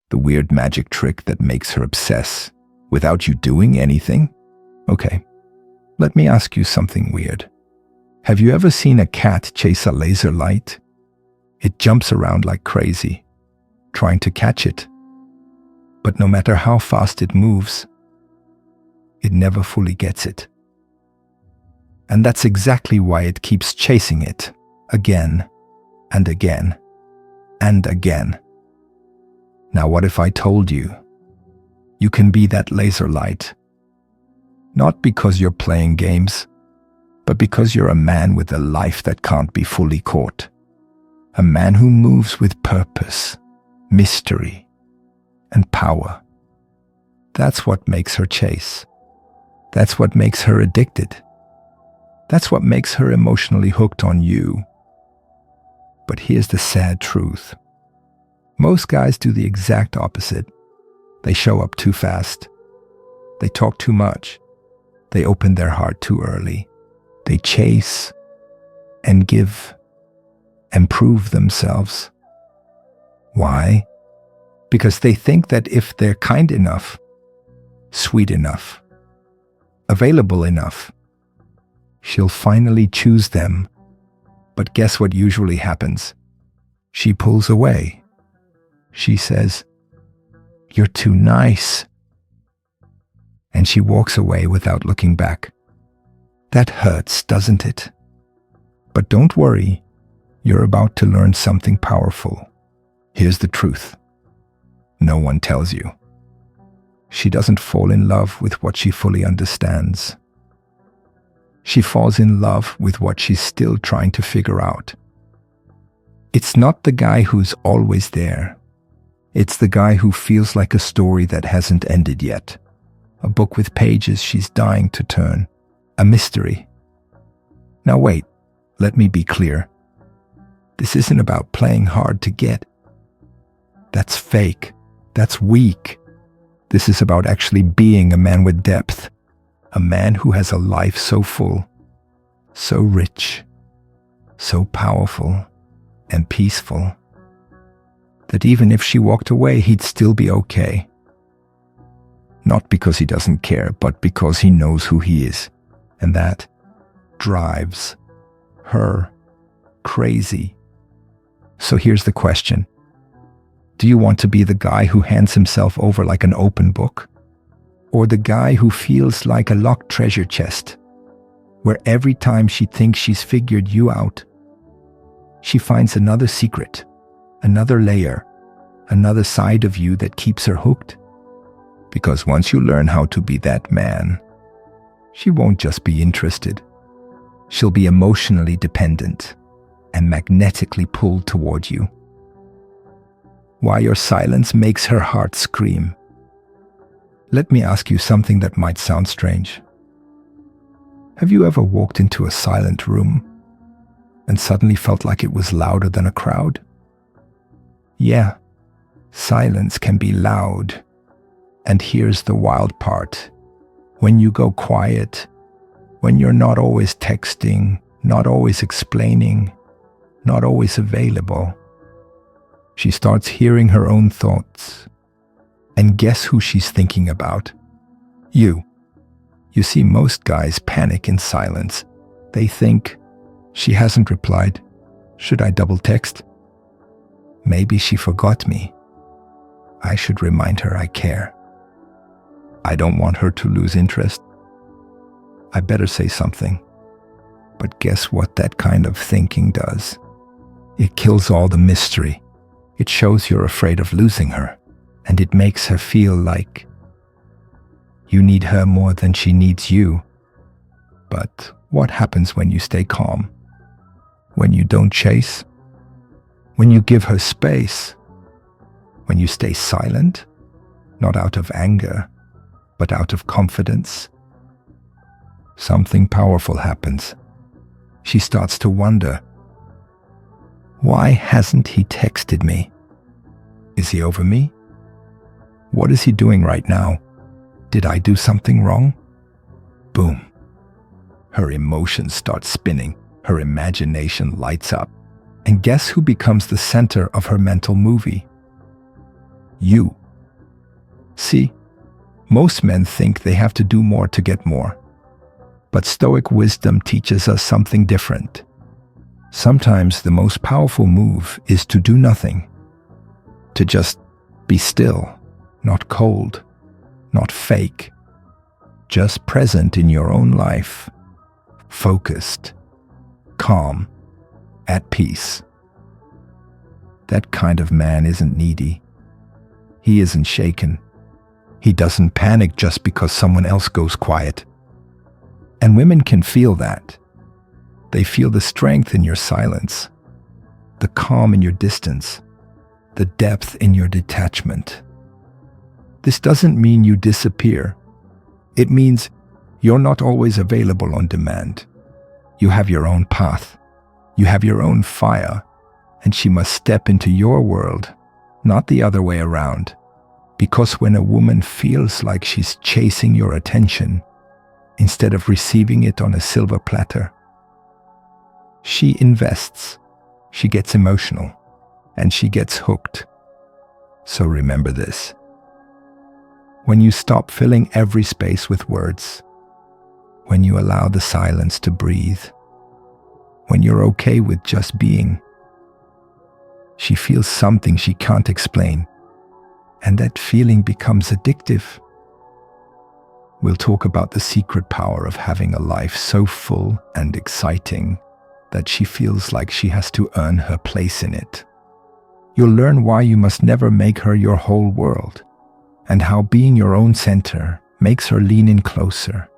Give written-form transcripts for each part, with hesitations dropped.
The weird magic trick that makes her obsess without you doing anything? Okay, let me ask you something weird. Have you ever seen a cat chase a laser light? It jumps around like crazy, trying to catch it. But no matter how fast it moves, it never fully gets it. And that's exactly why it keeps chasing it, again and again and again. Now what if I told you, you can be that laser light? Not because you're playing games, but because you're a man with a life that can't be fully caught. A man who moves with purpose, mystery, and power. That's what makes her chase. That's what makes her addicted. That's what makes her emotionally hooked on you. But here's the sad truth. Most guys do the exact opposite. They show up too fast. They talk too much. They open their heart too early. They chase and give and prove themselves. Why? Because they think that if they're kind enough, sweet enough, available enough, she'll finally choose them. But guess what usually happens? She pulls away. She says, "You're too nice." And she walks away without looking back. That hurts, doesn't it? But don't worry, you're about to learn something powerful. Here's the truth. No one tells you. She doesn't fall in love with what she fully understands. She falls in love with what she's still trying to figure out. It's not the guy who's always there. It's the guy who feels like a story that hasn't ended yet. A book with pages she's dying to turn. A mystery. Now wait, let me be clear. This isn't about playing hard to get. That's fake. That's weak. This is about actually being a man with depth. A man who has a life so full, so rich, so powerful and peaceful, that even if she walked away, he'd still be okay. Not because he doesn't care, but because he knows who he is. And that drives her crazy. So here's the question. Do you want to be the guy who hands himself over like an open book? Or the guy who feels like a locked treasure chest, where every time she thinks she's figured you out, she finds another secret, another layer, another side of you that keeps her hooked? Because once you learn how to be that man, she won't just be interested. She'll be emotionally dependent and magnetically pulled toward you. Why your silence makes her heart scream. Let me ask you something that might sound strange. Have you ever walked into a silent room and suddenly felt like it was louder than a crowd? Yeah, silence can be loud. And here's the wild part. When you go quiet, when you're not always texting, not always explaining, not always available, she starts hearing her own thoughts. And guess who she's thinking about? You. You see, most guys panic in silence. They think, she hasn't replied. Should I double text? Maybe she forgot me. I should remind her I care. I don't want her to lose interest. I better say something. But guess what that kind of thinking does? It kills all the mystery. It shows you're afraid of losing her. And it makes her feel like you need her more than she needs you. But what happens when you stay calm? When you don't chase? When you give her space? When you stay silent? Not out of anger, but out of confidence? Something powerful happens. She starts to wonder, why hasn't he texted me? Is he over me? What is he doing right now? Did I do something wrong? Boom. Her emotions start spinning. Her imagination lights up. And guess who becomes the center of her mental movie? You. See, most men think they have to do more to get more. But Stoic wisdom teaches us something different. Sometimes the most powerful move is to do nothing. To just be still, not cold, not fake. Just present in your own life. Focused, calm, at peace. That kind of man isn't needy. He isn't shaken. He doesn't panic just because someone else goes quiet. And women can feel that. They feel the strength in your silence, the calm in your distance, the depth in your detachment. This doesn't mean you disappear. It means you're not always available on demand. You have your own path. You have your own fire, and she must step into your world, not the other way around. Because when a woman feels like she's chasing your attention, instead of receiving it on a silver platter, she invests, she gets emotional, and she gets hooked. So remember this. When you stop filling every space with words, when you allow the silence to breathe, when you're okay with just being, she feels something she can't explain, and that feeling becomes addictive. We'll talk about the secret power of having a life so full and exciting that she feels like she has to earn her place in it. You'll learn why you must never make her your whole world, and how being your own center makes her lean in closer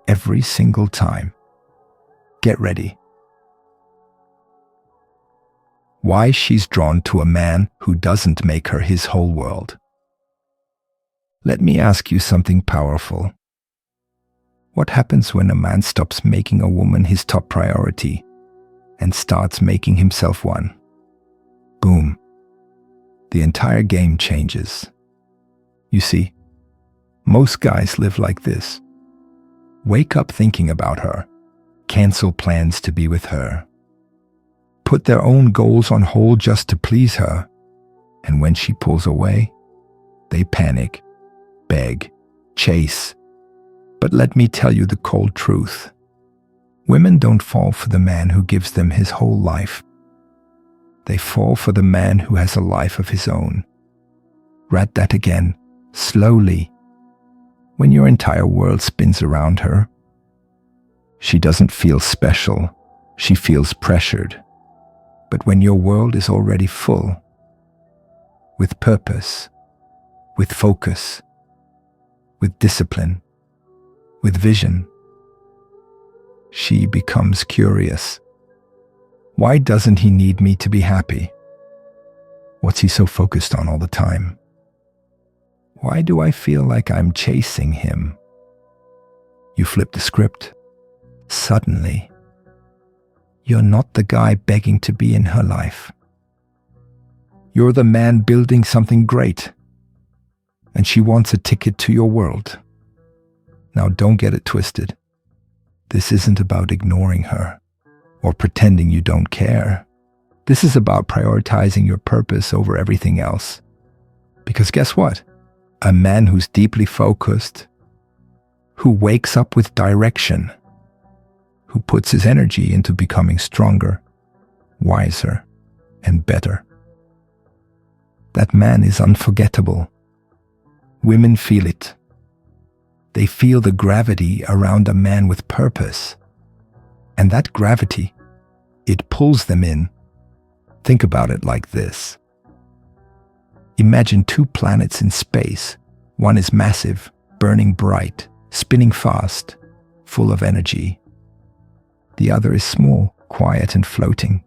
every single time. Get ready. Why she's drawn to a man who doesn't make her his whole world. Let me ask you something powerful. What happens when a man stops making a woman his top priority and starts making himself one? Boom. The entire game changes. You see, most guys live like this. Wake up thinking about her, cancel plans to be with her, put their own goals on hold just to please her, and when she pulls away, they panic, beg, chase. But let me tell you the cold truth. Women don't fall for the man who gives them his whole life. They fall for the man who has a life of his own. Read that again, slowly. When your entire world spins around her, she doesn't feel special, she feels pressured. But when your world is already full, with purpose, with focus, with discipline, with vision, she becomes curious. Why doesn't he need me to be happy? What's he so focused on all the time? Why do I feel like I'm chasing him? You flip the script. Suddenly, you're not the guy begging to be in her life. You're the man building something great, and she wants a ticket to your world. Now don't get it twisted. This isn't about ignoring her or pretending you don't care. This is about prioritizing your purpose over everything else. Because guess what? A man who's deeply focused, who wakes up with direction, who puts his energy into becoming stronger, wiser, and better. That man is unforgettable. Women feel it. They feel the gravity around a man with purpose. And that gravity, it pulls them in. Think about it like this. Imagine two planets in space. One is massive, burning bright, spinning fast, full of energy. The other is small, quiet, and floating.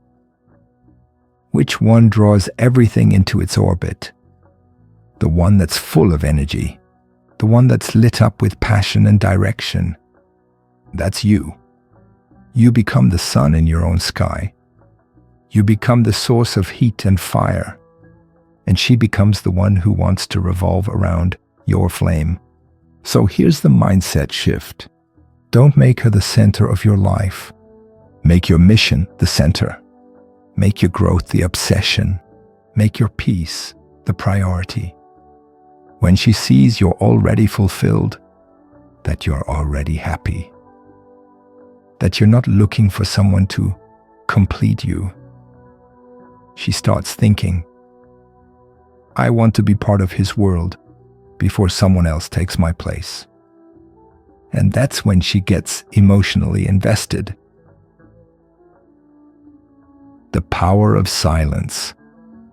Which one draws everything into its orbit? The one that's full of energy. The one that's lit up with passion and direction. That's you. You become the sun in your own sky. You become the source of heat and fire. And she becomes the one who wants to revolve around your flame. So here's the mindset shift. Don't make her the center of your life. Make your mission the center. Make your growth the obsession. Make your peace the priority. When she sees you're already fulfilled, that you're already happy, that you're not looking for someone to complete you, she starts thinking, I want to be part of his world before someone else takes my place. And that's when she gets emotionally invested. The power of silence.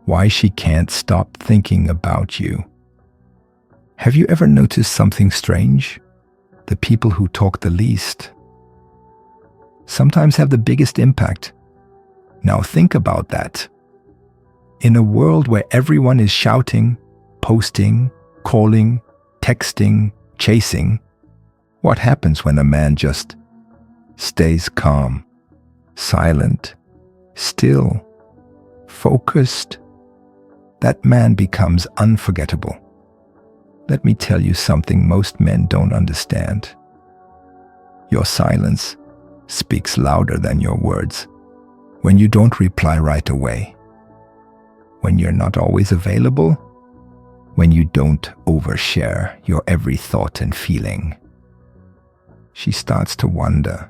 Why she can't stop thinking about you. Have you ever noticed something strange? The people who talk the least sometimes have the biggest impact. Now think about that. In a world where everyone is shouting, posting, calling, texting, chasing, what happens when a man just stays calm, silent, still, focused? That man becomes unforgettable. Let me tell you something most men don't understand. Your silence speaks louder than your words. When you don't reply right away, when you're not always available, when you don't overshare your every thought and feeling. She starts to wonder,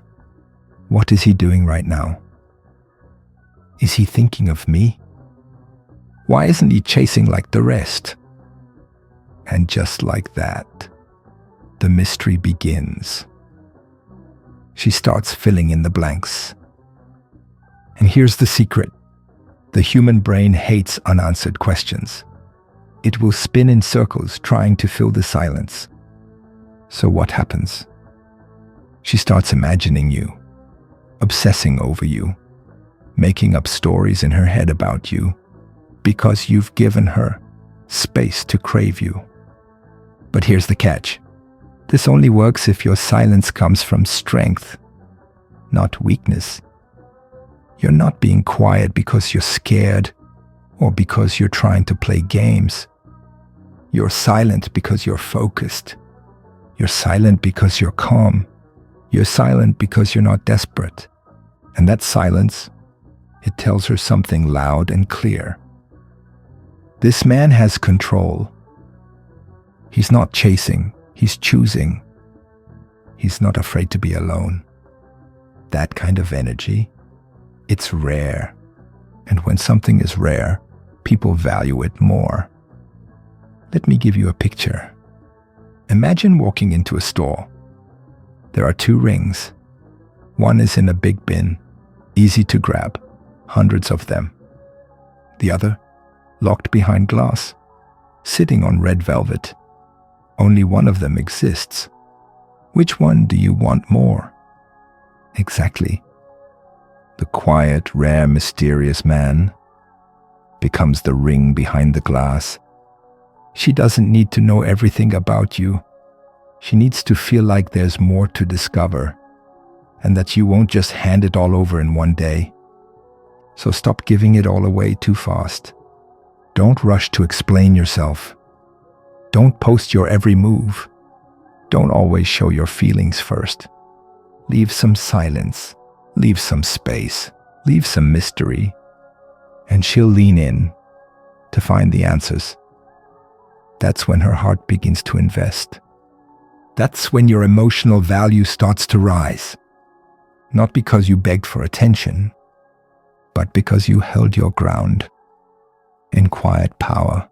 what is he doing right now? Is he thinking of me? Why isn't he chasing like the rest? And just like that, the mystery begins. She starts filling in the blanks. And here's the secret. The human brain hates unanswered questions. It will spin in circles trying to fill the silence. So what happens? She starts imagining you, obsessing over you, making up stories in her head about you, because you've given her space to crave you. But here's the catch. This only works if your silence comes from strength, not weakness. You're not being quiet because you're scared or because you're trying to play games. You're silent because you're focused. You're silent because you're calm. You're silent because you're not desperate. And that silence, it tells her something loud and clear. This man has control. He's not chasing, he's choosing. He's not afraid to be alone. That kind of energy, it's rare. And when something is rare, people value it more. Let me give you a picture. Imagine walking into a store. There are 2 rings. One is in a big bin, easy to grab, hundreds of them. The other, locked behind glass, sitting on red velvet. Only one of them exists. Which one do you want more? Exactly. The quiet, rare, mysterious man becomes the ring behind the glass. She doesn't need to know everything about you. She needs to feel like there's more to discover and that you won't just hand it all over in one day. So stop giving it all away too fast. Don't rush to explain yourself. Don't post your every move. Don't always show your feelings first. Leave some silence, leave some space, leave some mystery, and she'll lean in to find the answers. That's when her heart begins to invest. That's when your emotional value starts to rise. Not because you begged for attention, but because you held your ground in quiet power.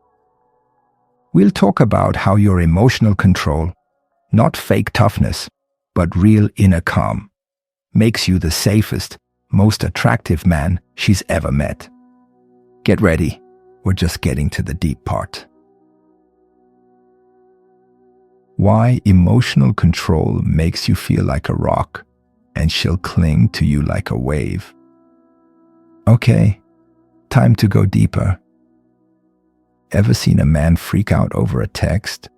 We'll talk about how your emotional control, not fake toughness, but real inner calm, makes you the safest, most attractive man she's ever met. Get ready, we're just getting to the deep part. Why emotional control makes you feel like a rock and she'll cling to you like a wave. Okay, time to go deeper. Ever seen a man freak out over a text?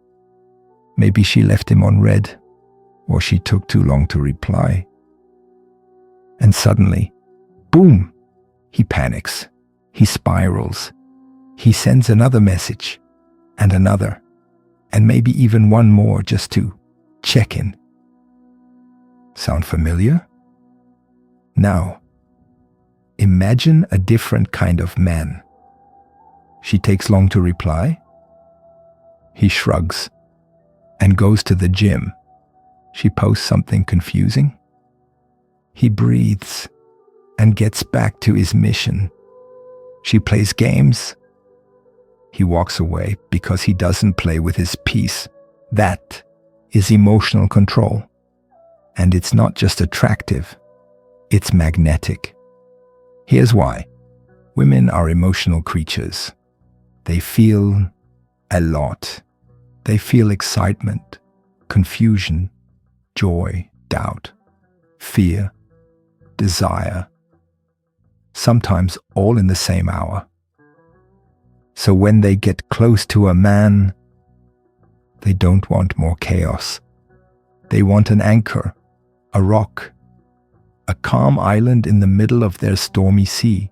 Maybe she left him on read, or she took too long to reply. And suddenly, boom, he panics, he spirals, he sends another message, and another, and maybe even one more just to check in. Sound familiar? Now, imagine a different kind of man. She takes long to reply. He shrugs and goes to the gym. She posts something confusing. He breathes and gets back to his mission. She plays games. He walks away because he doesn't play with his peace. That is emotional control. And it's not just attractive, it's magnetic. Here's why. Women are emotional creatures. They feel a lot. They feel excitement, confusion, joy, doubt, fear, desire, sometimes all in the same hour. So when they get close to a man, they don't want more chaos. They want an anchor, a rock, a calm island in the middle of their stormy sea.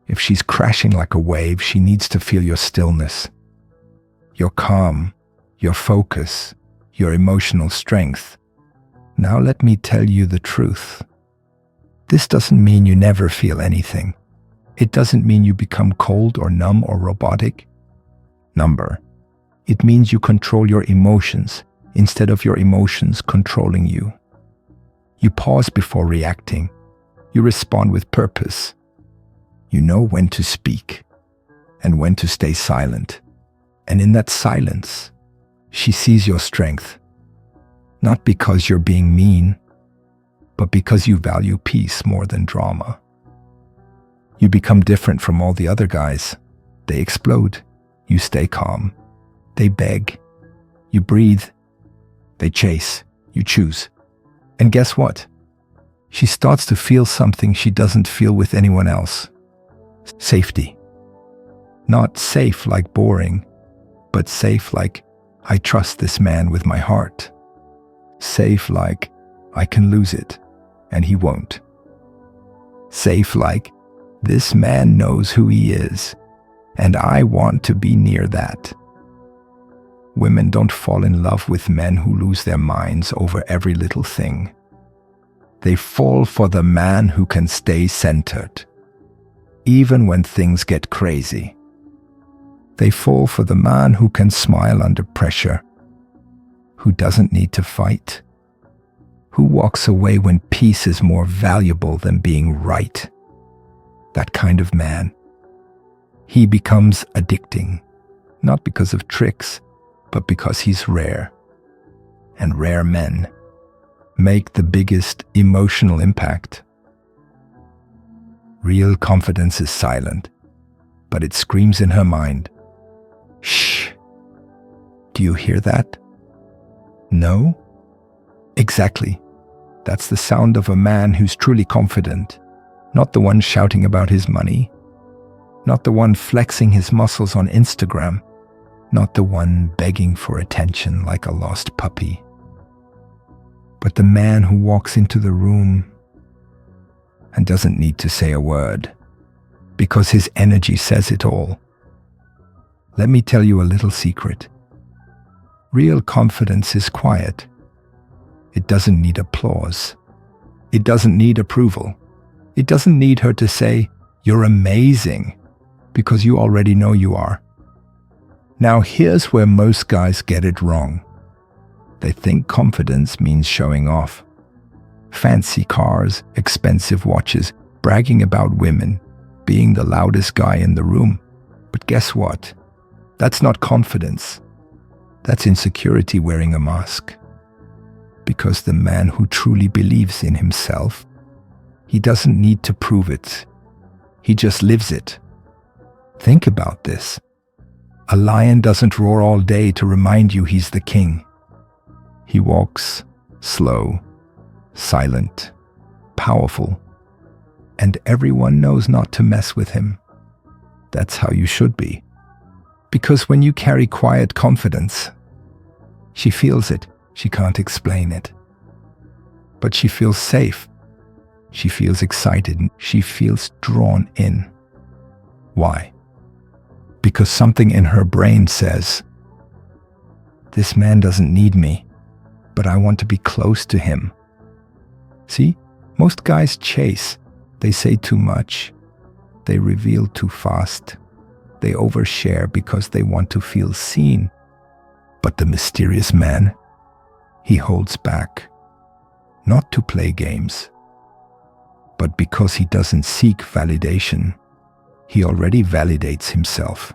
If she's crashing like a wave, she needs to feel your stillness, your calm, your focus, your emotional strength. Now let me tell you the truth. This doesn't mean you never feel anything. It doesn't mean you become cold or numb or robotic. It means you control your emotions instead of your emotions controlling you. You pause before reacting. You respond with purpose. You know when to speak and when to stay silent. And in that silence, she sees your strength. Not because you're being mean, but because you value peace more than drama. You become different from all the other guys. They explode. You stay calm. They beg. You breathe. They chase. You choose. And guess what? She starts to feel something she doesn't feel with anyone else. Safety. Not safe like boring, but safe like, I trust this man with my heart. Safe like, I can lose it, and he won't. Safe like, this man knows who he is, and I want to be near that. Women don't fall in love with men who lose their minds over every little thing. They fall for the man who can stay centered, even when things get crazy. They fall for the man who can smile under pressure, who doesn't need to fight, who walks away when peace is more valuable than being right. That kind of man. He becomes addicting, not because of tricks, but because he's rare. And rare men make the biggest emotional impact. Real confidence is silent, but it screams in her mind. Shh. Do you hear that? No? Exactly. That's the sound of a man who's truly confident, not the one shouting about his money, not the one flexing his muscles on Instagram, not the one begging for attention like a lost puppy, but the man who walks into the room and doesn't need to say a word because his energy says it all. Let me tell you a little secret. Real confidence is quiet. It doesn't need applause. It doesn't need approval. It doesn't need her to say, "You're amazing," because you already know you are. Now here's where most guys get it wrong. They think confidence means showing off. Fancy cars, expensive watches, bragging about women, being the loudest guy in the room. But guess what? That's not confidence. That's insecurity wearing a mask. Because the man who truly believes in himself, he doesn't need to prove it. He just lives it. Think about this. A lion doesn't roar all day to remind you he's the king. He walks slow, silent, powerful, and everyone knows not to mess with him. That's how you should be. Because when you carry quiet confidence, she feels it. She can't explain it. But she feels safe. She feels excited. She feels drawn in. Why? Because something in her brain says, this man doesn't need me, but I want to be close to him. See, most guys chase. They say too much. They reveal too fast. They overshare because they want to feel seen, But the mysterious man, he holds back, not to play games, but because he doesn't seek validation. He already validates himself.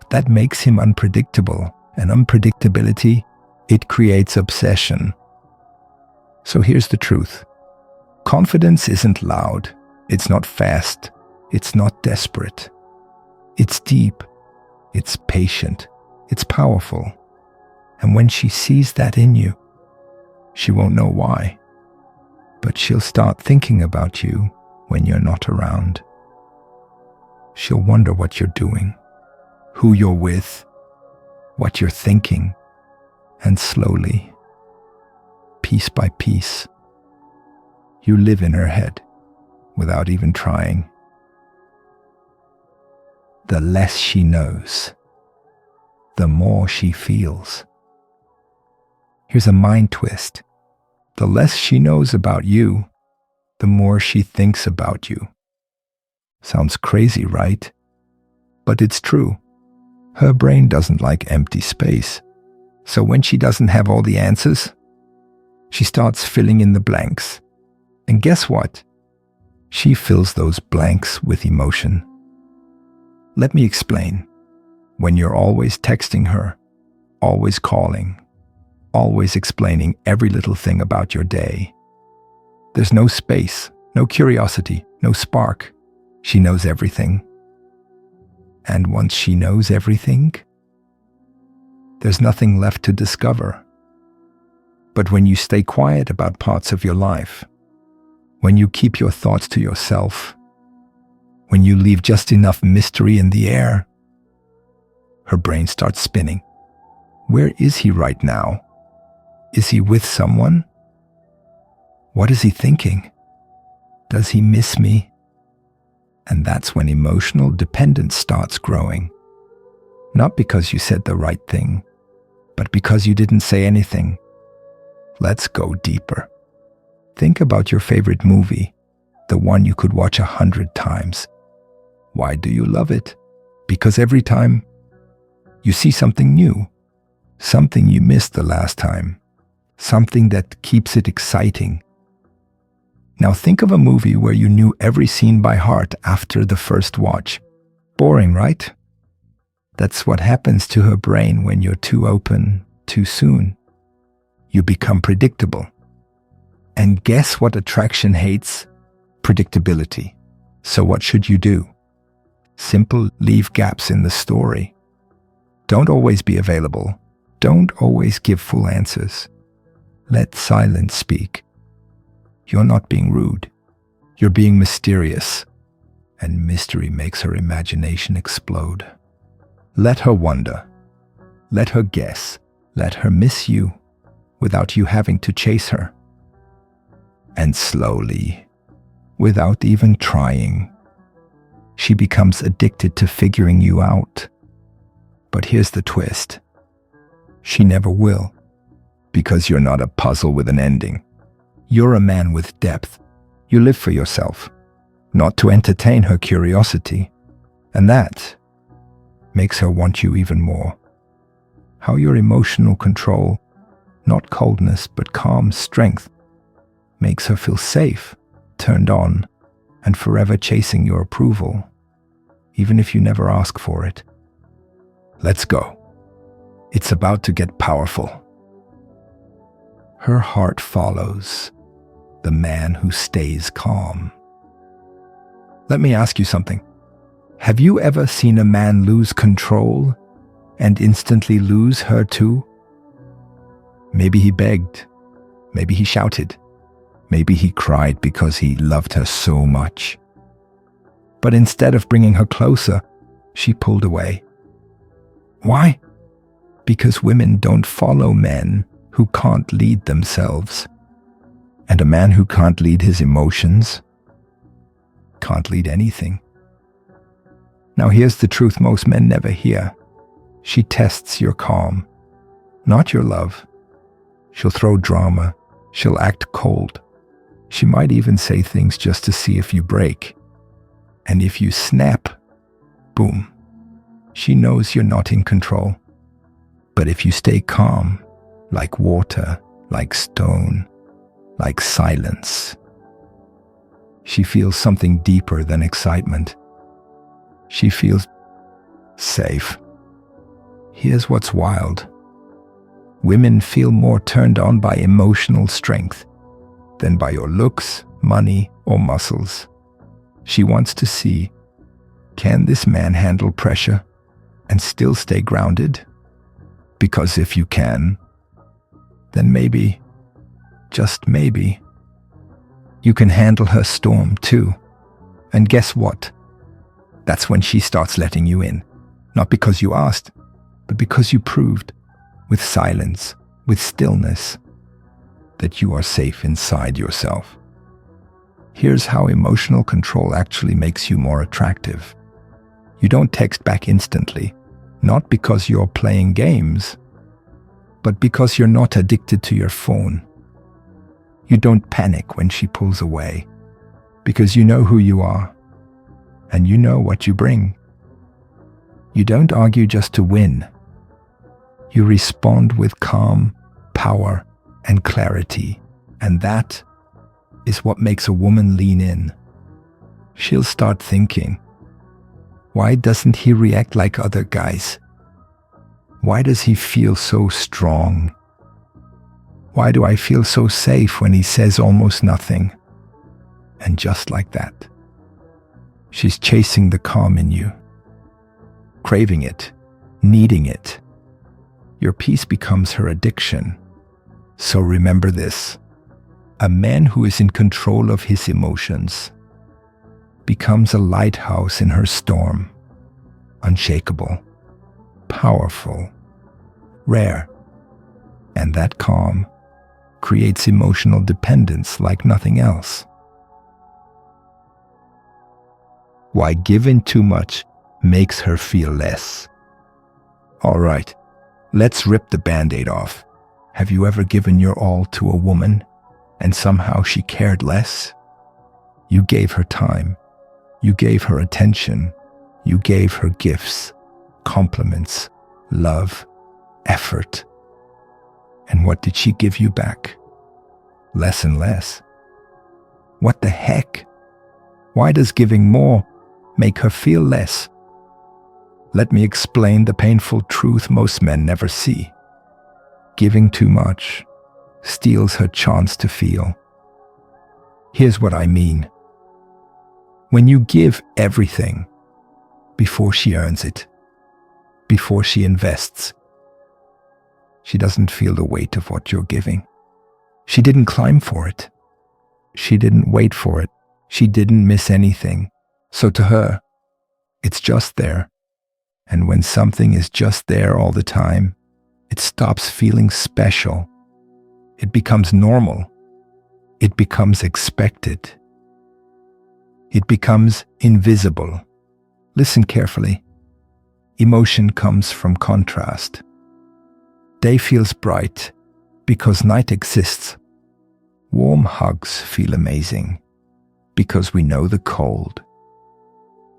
That makes him unpredictable, and unpredictability, it creates obsession. So here's the truth. Confidence isn't loud, it's not fast, it's not desperate. It's deep, it's patient, it's powerful. And when she sees that in you, she won't know why, but she'll start thinking about you when you're not around. She'll wonder what you're doing, who you're with, what you're thinking, and slowly, piece by piece, you live in her head without even trying. The less she knows, the more she feels. Here's a mind twist. The less she knows about you, the more she thinks about you. Sounds crazy, right? But it's true. Her brain doesn't like empty space. So when she doesn't have all the answers, she starts filling in the blanks. And guess what? She fills those blanks with emotion. Let me explain. When you're always texting her, always calling, always explaining every little thing about your day, there's no space, no curiosity, no spark. She knows everything. And once she knows everything, there's nothing left to discover. But when you stay quiet about parts of your life, when you keep your thoughts to yourself, when you leave just enough mystery in the air, her brain starts spinning. Where is he right now? Is he with someone? What is he thinking? Does he miss me? And that's when emotional dependence starts growing. Not because you said the right thing, but because you didn't say anything. Let's go deeper. Think about your favorite movie, the one you could watch 100 times. Why do you love it? Because every time you see something new, something you missed the last time, something that keeps it exciting. Now think of a movie where you knew every scene by heart after the first watch. Boring, right? That's what happens to her brain when you're too open too soon. You become predictable. And guess what attraction hates? Predictability. So what should you do? Simple, leave gaps in the story. Don't always be available. Don't always give full answers. Let silence speak. You're not being rude. You're being mysterious. And mystery makes her imagination explode. Let her wonder. Let her guess. Let her miss you without you having to chase her. And slowly, without even trying, she becomes addicted to figuring you out. But here's the twist. She never will, because you're not a puzzle with an ending. You're a man with depth. You live for yourself, not to entertain her curiosity. And that makes her want you even more. How your emotional control, not coldness but calm strength, makes her feel safe, turned on, and forever chasing your approval, even if you never ask for it. Let's go. It's about to get powerful. Her heart follows the man who stays calm. Let me ask you something. Have you ever seen a man lose control and instantly lose her too? Maybe he begged. Maybe he shouted. Maybe he cried because he loved her so much. But instead of bringing her closer, she pulled away. Why? Because women don't follow men who can't lead themselves. And a man who can't lead his emotions can't lead anything. Now here's the truth most men never hear. She tests your calm, not your love. She'll throw drama. She'll act cold. She might even say things just to see if you break. And if you snap, boom, she knows you're not in control. But if you stay calm, like water, like stone, like silence, she feels something deeper than excitement. She feels safe. Here's what's wild. Women feel more turned on by emotional strength than by your looks, money, or muscles. She wants to see, can this man handle pressure and still stay grounded? Because if you can, then maybe, just maybe, you can handle her storm too. And guess what? That's when she starts letting you in. Not because you asked, but because you proved, with silence, with stillness, that you are safe inside yourself. Here's how emotional control actually makes you more attractive. You don't text back instantly, not because you're playing games, but because you're not addicted to your phone. You don't panic when she pulls away, because you know who you are, and you know what you bring. You don't argue just to win. You respond with calm, power, and clarity, and that is what makes a woman lean in. She'll start thinking, why doesn't he react like other guys? Why does he feel so strong? Why do I feel so safe when he says almost nothing? And just like that, she's chasing the calm in you, craving it, needing it. Your peace becomes her addiction. So remember this: a man who is in control of his emotions becomes a lighthouse in her storm, unshakable, powerful, rare, and that calm creates emotional dependence like nothing else. Why giving too much makes her feel less. All right, let's rip the Band-Aid off. Have you ever given your all to a woman and somehow she cared less? You gave her time. You gave her attention. You gave her gifts, compliments, love, effort. And what did she give you back? Less and less. What the heck? Why does giving more make her feel less? Let me explain the painful truth most men never see. Giving too much steals her chance to feel. Here's what I mean. When you give everything before she earns it, before she invests, she doesn't feel the weight of what you're giving. She didn't climb for it. She didn't wait for it. She didn't miss anything. So to her, it's just there. And when something is just there all the time, it stops feeling special. It becomes normal. It becomes expected. It becomes invisible. Listen carefully. Emotion comes from contrast. Day feels bright because night exists. Warm hugs feel amazing because we know the cold.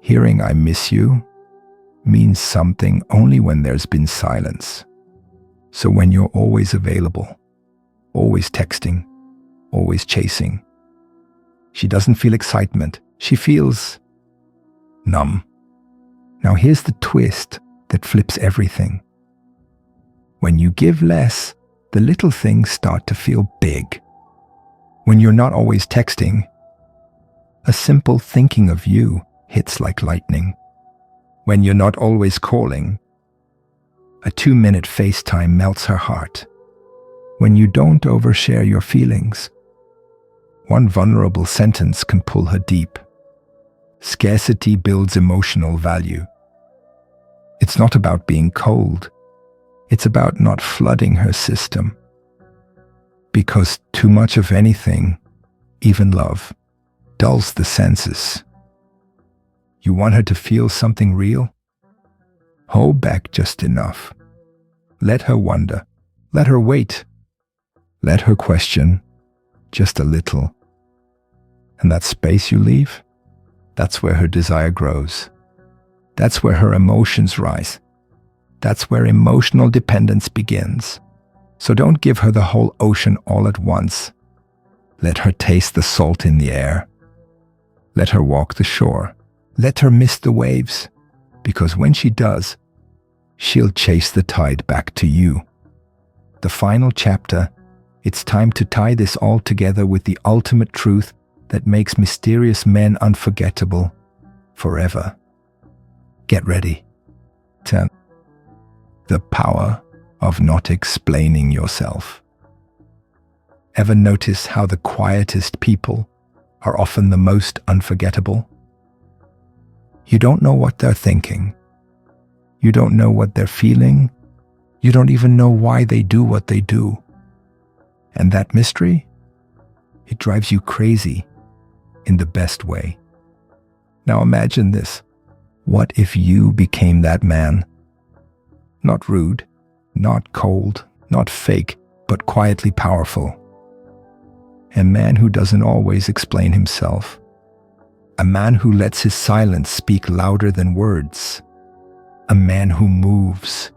Hearing "I miss you" means something only when there's been silence. So when you're always available, always texting, always chasing, she doesn't feel excitement. She feels numb. Now here's the twist that flips everything. When you give less, the little things start to feel big. When you're not always texting, a simple thinking of you hits like lightning. When you're not always calling, a 2-minute FaceTime melts her heart. When you don't overshare your feelings, one vulnerable sentence can pull her deep. Scarcity builds emotional value. It's not about being cold. It's about not flooding her system. Because too much of anything, even love, dulls the senses. You want her to feel something real? Hold back just enough. Let her wonder. Let her wait. Let her question just a little. And that space you leave, that's where her desire grows. That's where her emotions rise. That's where emotional dependence begins. So don't give her the whole ocean all at once. Let her taste the salt in the air. Let her walk the shore. Let her miss the waves. Because when she does, she'll chase the tide back to you. The final chapter, it's time to tie this all together with the ultimate truth that makes mysterious men unforgettable forever. Get ready. 10. The power of not explaining yourself. Ever notice how the quietest people are often the most unforgettable? You don't know what they're thinking. You don't know what they're feeling. You don't even know why they do what they do. And that mystery, it drives you crazy in the best way. Now imagine this. What if you became that man? Not rude, not cold, not fake, but quietly powerful. A man who doesn't always explain himself. A man who lets his silence speak louder than words. A man who moves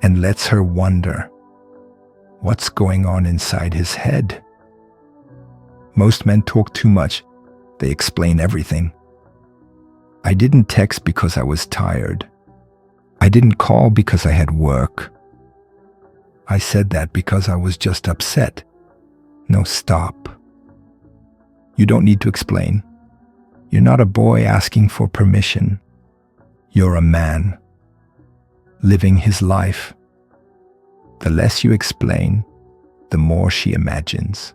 and lets her wonder what's going on inside his head. Most men talk too much. They explain everything. I didn't text because I was tired. I didn't call because I had work. I said that because I was just upset. No, stop. You don't need to explain. You're not a boy asking for permission. You're a man living his life. The less you explain, the more she imagines.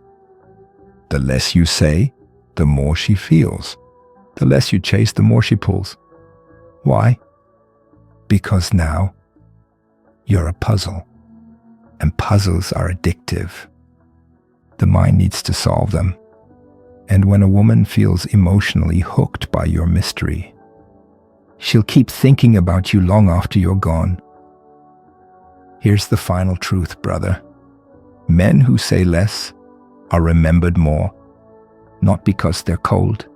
The less you say, the more she feels. The less you chase, the more she pulls. Why? Because now you're a puzzle, and puzzles are addictive. The mind needs to solve them. And when a woman feels emotionally hooked by your mystery, she'll keep thinking about you long after you're gone. Here's the final truth, brother. Men who say less are remembered more, not because they're cold,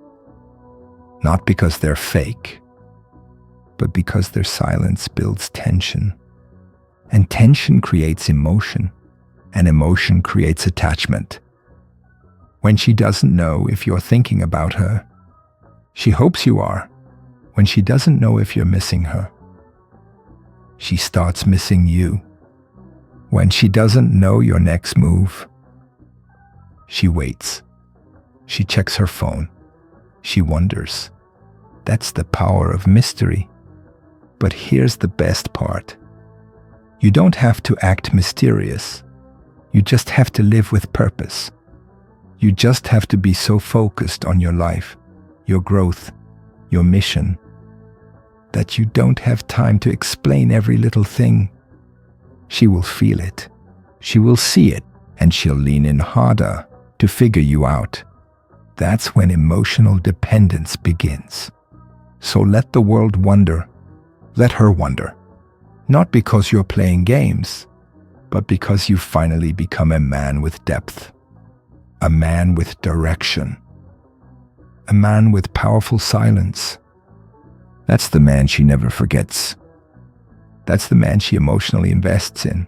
not because they're fake, but because their silence builds tension. And tension creates emotion, and emotion creates attachment. When she doesn't know if you're thinking about her, she hopes you are. When she doesn't know if you're missing her, she starts missing you. When she doesn't know your next move, she waits. She checks her phone. She wonders. That's the power of mystery. But here's the best part. You don't have to act mysterious. You just have to live with purpose. You just have to be so focused on your life, your growth, your mission, that you don't have time to explain every little thing. She will feel it. She will see it, and she'll lean in harder to figure you out. That's when emotional dependence begins. So let the world wonder. Let her wonder. Not because you're playing games, but because you've finally become a man with depth. A man with direction. A man with powerful silence. That's the man she never forgets. That's the man she emotionally invests in.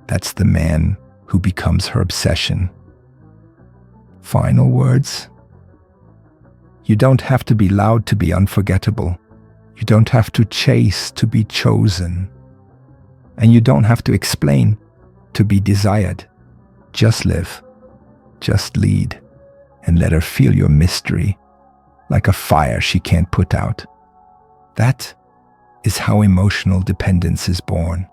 That's the man who becomes her obsession. Final words? You don't have to be loud to be unforgettable. You don't have to chase to be chosen. And you don't have to explain to be desired. Just live. Just lead. And let her feel your mystery like a fire she can't put out. That is how emotional dependence is born.